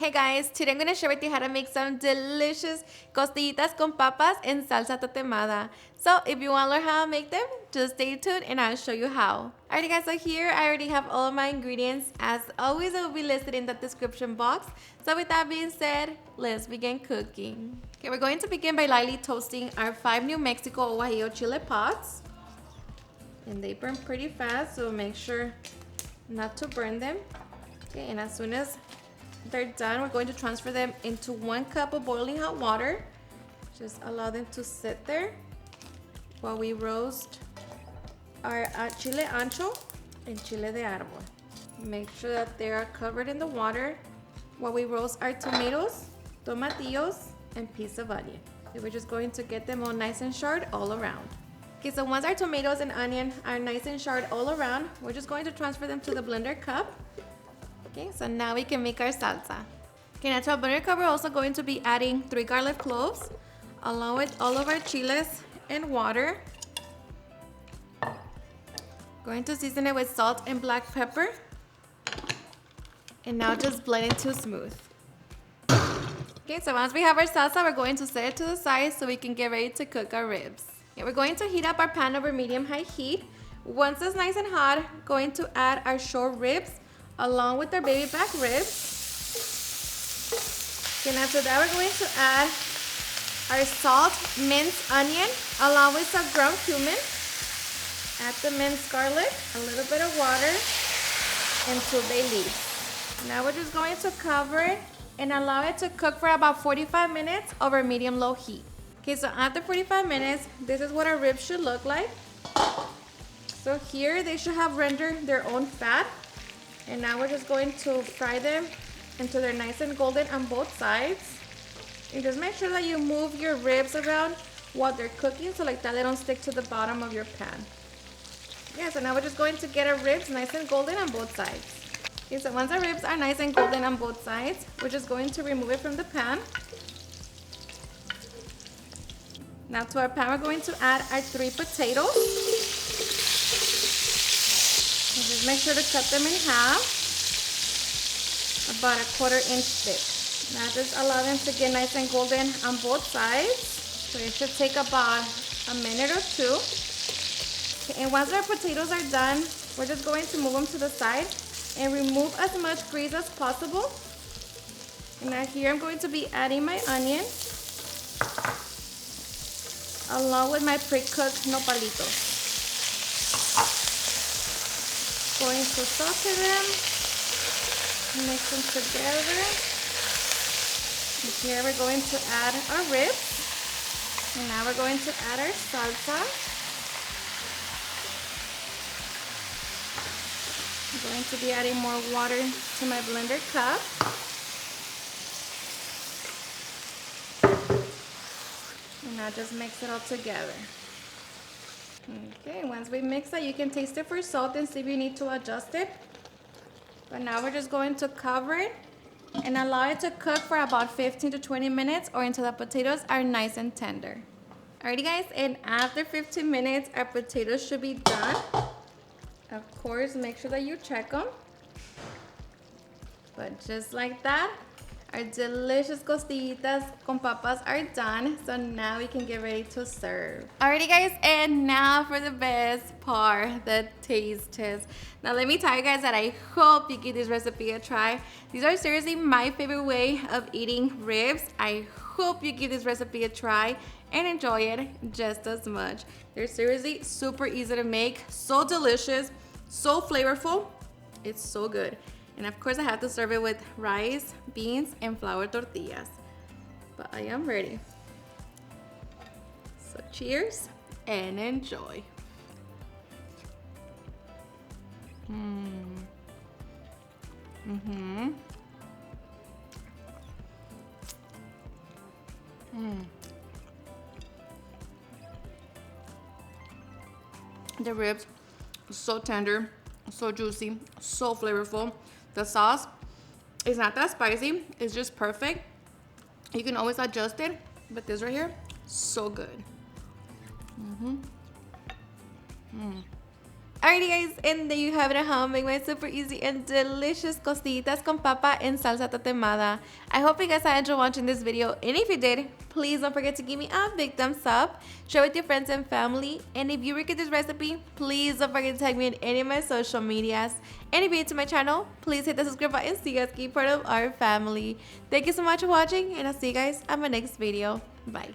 Hey guys, today I'm going to share with you how to make some delicious costillitas con papas in salsa tatemada. So if you want to learn how to make them, just stay tuned and I'll show you how. Alright guys, so here I already have all of my ingredients. As always, it will be listed in the description box. So with that being said, let's begin cooking. Okay, we're going to begin by lightly toasting our 5 New Mexico guajillo chile pots. And they burn pretty fast, so make sure not to burn them. Okay, and as soon as they're done, we're going to transfer them into 1 cup of boiling hot water. Just allow them to sit there while we roast our chile ancho and chile de arbol. Make sure that they are covered in the water while we roast our tomatoes, tomatillos, and piece of onion. Okay, we're just going to get them all nice and charred all around. Okay, so once our tomatoes and onion are nice and charred all around, we're just going to transfer them to the blender cup. Okay, so now we can make our salsa. Okay, now to our blender cup, we're also going to be adding 3 garlic cloves, along with all of our chiles and water. Going to season it with salt and black pepper. And now just blend it to smooth. Okay, so once we have our salsa, we're going to set it to the side so we can get ready to cook our ribs. Okay, we're going to heat up our pan over medium-high heat. Once it's nice and hot, going to add our short ribs along with our baby back ribs. And after that, we're going to add our salt, minced onion, along with some ground cumin. Add the minced garlic, a little bit of water, and 2 bay leaves. Now we're just going to cover it and allow it to cook for about 45 minutes over medium-low heat. Okay, so after 45 minutes, this is what our ribs should look like. So here, they should have rendered their own fat. And now we're just going to fry them until they're nice and golden on both sides. And just make sure that you move your ribs around while they're cooking so like that they don't stick to the bottom of your pan. Yeah, so now we're just going to get our ribs nice and golden on both sides. Okay, so once our ribs are nice and golden on both sides, we're just going to remove it from the pan. Now to our pan, we're going to add our 3 potatoes. And just make sure to cut them in half, about 1/4 inch thick. Now just allow them to get nice and golden on both sides. So it should take about a minute or 2. Okay, and once our potatoes are done, we're just going to move them to the side and remove as much grease as possible. And now here I'm going to be adding my onion along with my pre-cooked nopalitos. Going to saute them, mix them together. And here we're going to add our ribs. And now we're going to add our salsa. I'm going to be adding more water to my blender cup. And now just mix it all together. Okay, once we mix that, you can taste it for salt and see if you need to adjust it. But now we're just going to cover it and allow it to cook for about 15 to 20 minutes or until the potatoes are nice and tender. Alrighty guys, and after 15 minutes, our potatoes should be done. Of course, make sure that you check them. But just like that, our delicious costillitas con papas are done. So now we can get ready to serve. Alrighty guys, and now for the best part, the taste test. Now let me tell you guys that I hope you give this recipe a try. These are seriously my favorite way of eating ribs. I hope you give this recipe a try and enjoy it just as much. They're seriously super easy to make, so delicious, so flavorful. It's so good. And of course I have to serve it with rice, beans, and flour tortillas. But I am ready. So cheers and enjoy. The ribs, so tender, so juicy, so flavorful. The sauce is not that spicy, it's just perfect. You can always adjust it, but this right here, so good. Alrighty guys, and there you have it at home. Make my super easy and delicious costillitas con papa and salsa tatemada. I hope you guys enjoyed watching this video, and if you did, please don't forget to give me a big thumbs up, share with your friends and family, and if you recreate this recipe, please don't forget to tag me in any of my social medias. And if you're new to my channel, please hit the subscribe button so you guys can be part of our family. Thank you so much for watching, and I'll see you guys on my next video. Bye.